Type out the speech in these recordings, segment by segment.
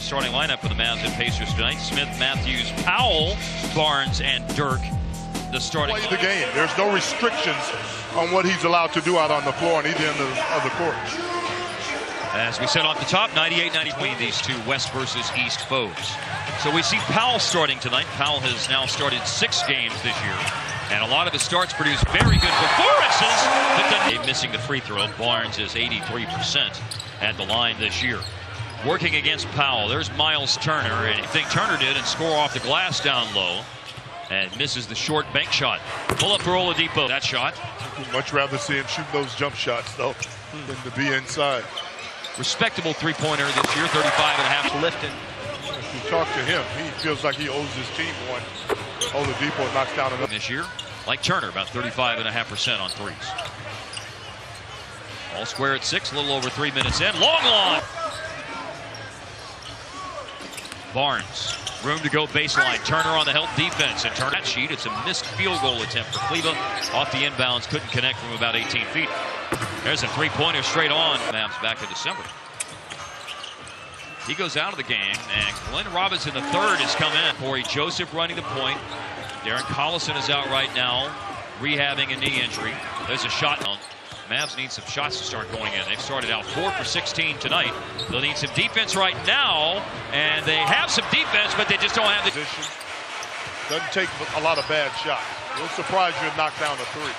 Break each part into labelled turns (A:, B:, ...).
A: starting lineup for the Mavs and Pacers tonight. Smith, Matthews, Powell, Barnes, and Dirk. The starting
B: play the game. There's no restrictions on what he's allowed to do out on the floor on either end of the court.
A: As we said off the top, 98-90 between these two West versus East foes. So we see Powell starting tonight. Powell has now started 6 games this year, and a lot of his starts produce very good performances. But then missing the free throw. Barnes is 83% at the line this year. Working against Powell, there's Miles Turner, and I think Turner did and score off the glass down low, and misses the short bank shot. Pull up for Oladipo. That shot.
B: I'd much rather see him shoot those jump shots though than to be inside.
A: Respectable three-pointer this year, 35.5.
C: Lifting.
B: If you talk to him, he feels like he owes his team one. Oladipo knocks down another.
A: This year, like Turner, about 35.5% on threes. All square at 6, a little over 3 minutes in. Long line. Barnes, room to go baseline. Turner on the help defense, and Turner that sheet. It's a missed field goal attempt for Cleveland. Off the inbounds, couldn't connect from about 18 feet. There's a three-pointer straight on. Mavs back in December. He goes out of the game, and Glenn Robinson III has come in. Corey Joseph running the point. Darren Collison is out right now, rehabbing a knee injury. There's a shot. Mavs need some shots to start going in. They've started out 4 for 16 tonight. They'll need some defense right now, and they have some defense, but they just don't have the
B: position. Doesn't take a lot of bad shots. We'll surprise you and knock down a 3.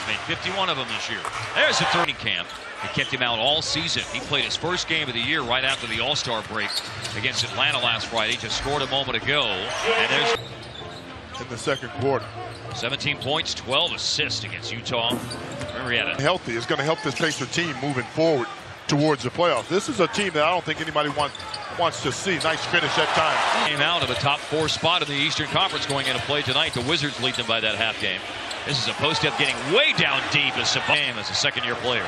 A: Made 51 of them this year. There's a training camp. It kept him out all season. He played his first game of the year right after the All-Star break against Atlanta last Friday. Just scored a moment ago. And there's
B: in the second quarter.
A: 17 points, 12 assists against Utah. Remember, he had a
B: healthy. It's going to help this Pacer team moving forward towards the playoffs. This is a team that I don't think anybody wants to see. Nice finish at times.
A: Came out of the top 4 spot in the Eastern Conference going into play tonight. The Wizards lead them by that half game. This is a post-up getting way down deep as Saban as a second-year player.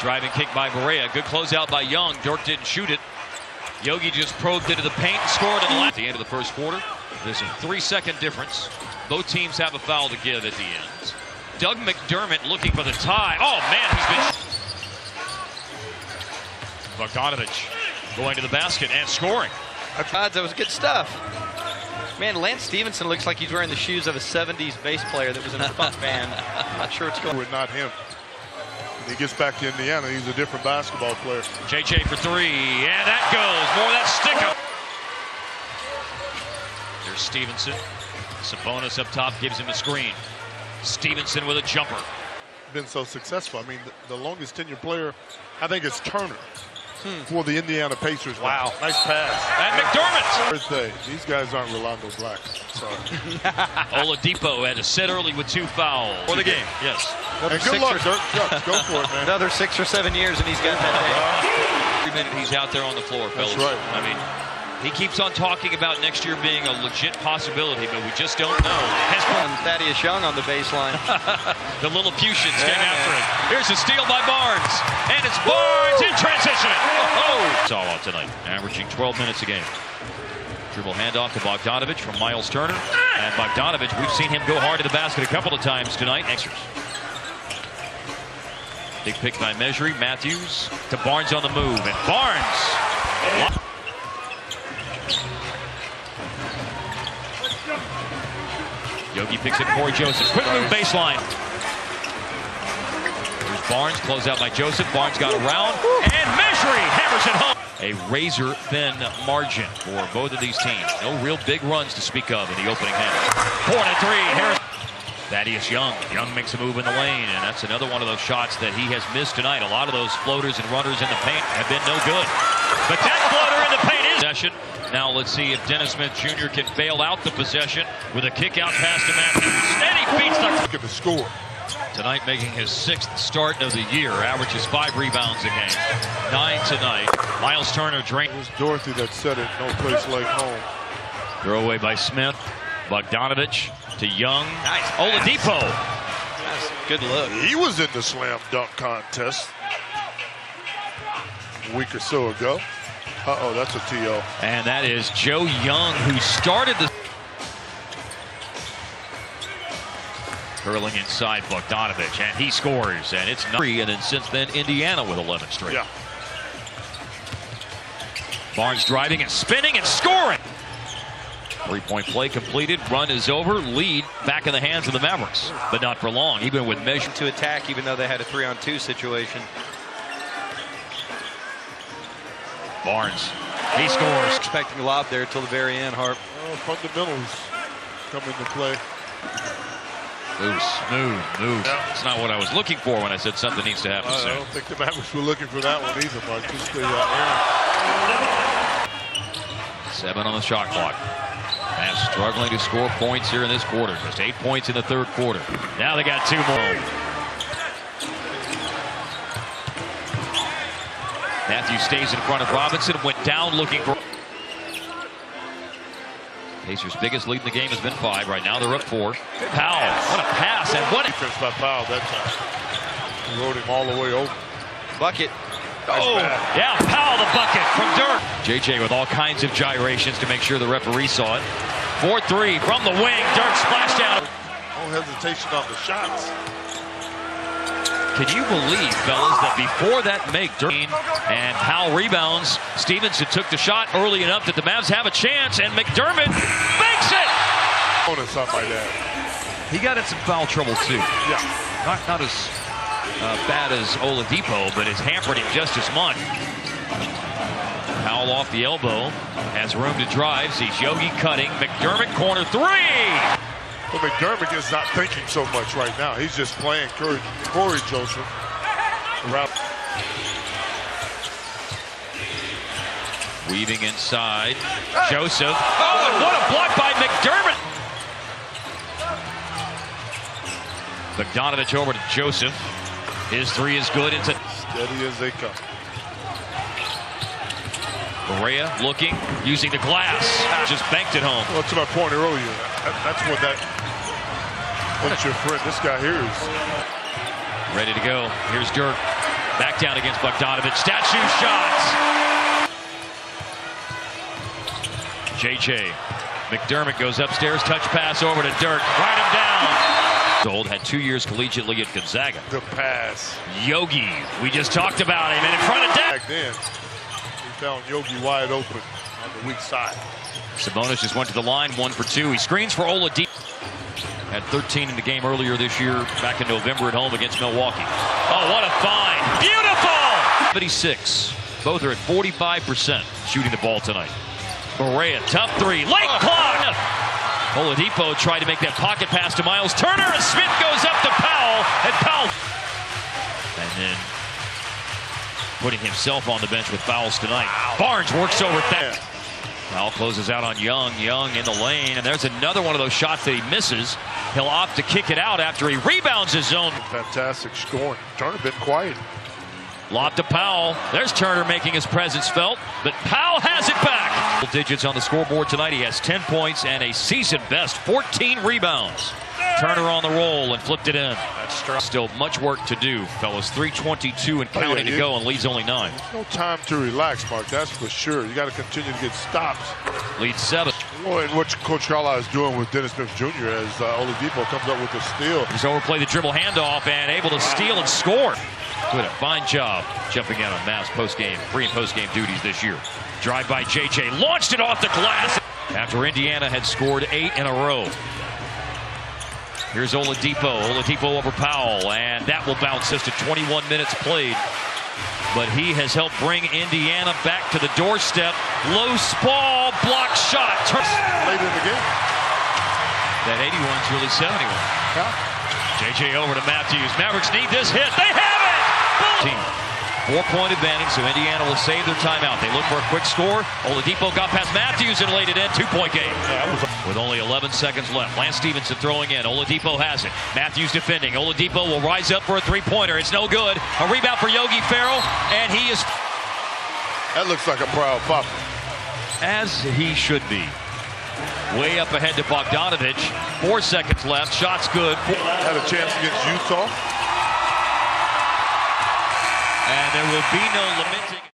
A: Driving kick by Barea. Good closeout by Young. Dirk didn't shoot it. Yogi just probed into the paint and scored at the end of the first quarter. There's a 3-second difference. Both teams have a foul to give at the end. Doug McDermott looking for the tie. Oh, man, he's been... Bogdanovich going to the basket and scoring.
C: That was good stuff. Man, Lance Stevenson looks like he's wearing the shoes of a 70s bass player that was in a funk band. Not sure what's going on.
B: Not him. When he gets back to Indiana, he's a different basketball player.
A: JJ for 3, and that goes. More of that stick up. There's Stevenson. Sabonis up top gives him a screen. Stevenson with a jumper.
B: Been so successful. I mean, the longest tenured player, I think, is Turner for the Indiana Pacers.
A: Wow.
B: Nice pass.
A: And McDermott.
B: Thursday. These guys aren't Rolando Black. Sorry.
A: Oladipo had to sit early with 2 fouls. For the game. Yes.
B: And good luck, Dirk. Go for it, man.
C: Another 6 or 7 years, and he's got that.
A: Every minute he's out there on the floor, fellas.
B: That's right.
A: I mean, he keeps on talking about next year being a legit possibility, but we just don't know.
C: Thaddeus Young on the baseline.
A: The Lilliputians came after it. Here's a steal by Barnes, and it's Barnes in transition. Oh! It's all out tonight, averaging 12 minutes a game. Dribble handoff to Bogdanovich from Miles Turner, and Bogdanovich, we've seen him go hard to the basket a couple of times tonight. Extras. Big pick by Measury. Matthews to Barnes on the move, and Barnes. Yogi picks it for Joseph. Quick move baseline. There's Barnes, closed out by Joseph. Barnes got around, and Measury hammers it home. A razor-thin margin for both of these teams. No real big runs to speak of in the opening half. 4 and 3. Harris. Thaddeus Young. Young makes a move in the lane, and that's another one of those shots that he has missed tonight. A lot of those floaters and runners in the paint have been no good. But that floater in the paint is possession. Now let's see if Dennis Smith Jr. can bail out the possession with a kick-out pass to Matthews. And he beats the...
B: Look at the score.
A: Tonight making his 6th start of the year. Averages 5 rebounds a game. 9 tonight. Miles Turner drained.
B: It was Dorothy that said it, no place like home.
A: Throw away by Smith. Bogdanovich to Young. Nice. Oladipo.
C: That's a good look.
B: He was in the slam dunk contest a week or so ago. Uh-oh, that's a TO.
A: And that is Joe Young, who started the... Curling inside Bogdanovich, and he scores, and it's 3, and then since then, Indiana with 11 straight.
B: Yeah.
A: Barnes driving and spinning and scoring. 3-point play completed. Run is over. Lead back in the hands of the Mavericks, but not for long, even with measure.
C: To attack, even though they had a 3-on-2 situation.
A: Barnes, he scores.
C: Expecting a lob there till the very end, Harp.
B: Well, fundamentals come into play.
A: Smooth. Yeah. It's not what I was looking for when I said something needs to happen soon.
B: I don't think the Mavericks were looking for that one either, Mark. Just the
A: 7 on the shot clock. Mavs struggling to score points here in this quarter. Just 8 points in the third quarter. Now they got 2 more. Matthews stays in front of Robinson. Went down looking for. Pacers' biggest lead in the game has been 5. Right now they're up 4. Powell, what a pass, and what
B: defense by Powell that time. He rode him all the way over.
C: Bucket.
A: Oh, yeah, Powell the bucket from Dirk. JJ with all kinds of gyrations to make sure the referee saw it. 4-3 from the wing. Dirk splashed down.
B: No hesitation on the shots.
A: Can you believe, fellas, that before that make, Dirk and Powell rebounds, Stevenson took the shot early enough that the Mavs have a chance, and McDermott makes it!
B: Bonus up by that.
A: He got in some foul trouble, too.
B: Yeah.
A: Not as bad as Oladipo, but it's hampered him just as much. Powell off the elbow, has room to drive, sees Yogi cutting, McDermott corner 3!
B: Well, McDermott is not thinking so much right now. He's just playing Corey Joseph around.
A: Weaving inside. Joseph. Oh, and what a block by McDermott! Bogdanovich over to Joseph. His 3 is good. Into
B: steady as they come.
A: Correa looking, using the glass. Just banked it home.
B: Well, to my point earlier, that's what what's your friend? This guy here is
A: ready to go. Here's Dirk. Back down against Bogdanovich. Statue shots. JJ. McDermott goes upstairs. Touch pass over to Dirk. Right him down. Old had 2 years collegiately at Gonzaga.
B: The pass.
A: Yogi. We just talked about him. And in front of Dak.
B: Back then, he found Yogi wide open on the weak side.
A: Sabonis just went to the line. 1 for 2. He screens for Oladipo. Had 13 in the game earlier this year, back in November at home against Milwaukee. Oh, what a find. Beautiful! 76. Both are at 45% shooting the ball tonight. Correa, tough 3. Late clock! Oladipo tried to make that pocket pass to Miles Turner, and Smith goes up to Powell, and Powell. And then putting himself on the bench with fouls tonight. Barnes works over that. Powell closes out on Young. Young in the lane, and there's another one of those shots that he misses. He'll opt to kick it out after he rebounds his zone.
B: Fantastic scoring. Turner been quiet.
A: Lob to Powell. There's Turner making his presence felt, but Powell has it back. Digits on the scoreboard tonight. He has 10 points and a season best 14 rebounds. Turner on the roll and flipped it in. That's strong. Still much work to do, fellas. 3:22 and counting to go, and leads only 9.
B: No time to relax, Mark. That's for sure. You got to continue to get stops.
A: Lead 7.
B: Well, and what Coach Carlisle is doing with Dennis Smith Jr. as Oladipo comes up with the steal.
A: He's overplayed the dribble handoff and able to steal and score. Did a fine job jumping out on Mavs post-game, pre- and post-game duties this year. Drive by JJ, launched it off the glass after Indiana had scored 8 in a row. Here's Oladipo. Oladipo over Powell, and that will bounce us to 21 minutes played. But he has helped bring Indiana back to the doorstep. Low ball, block shot.
B: Late in the game.
A: That 81's really 71.
B: Yeah.
A: JJ over to Matthews. Mavericks need this hit. They have it! 4-point advantage, so Indiana will save their timeout. They look for a quick score. Oladipo got past Matthews and laid it in. 2-point game. With only 11 seconds left. Lance Stevenson throwing in. Oladipo has it. Matthews defending. Oladipo will rise up for a 3-pointer. It's no good. A rebound for Yogi Ferrell, and he is...
B: That looks like a proud pop.
A: As he should be. Way up ahead to Bogdanovich. 4 seconds left. Shot's good.
B: Had a chance against Utah.
A: And there will be no limiting.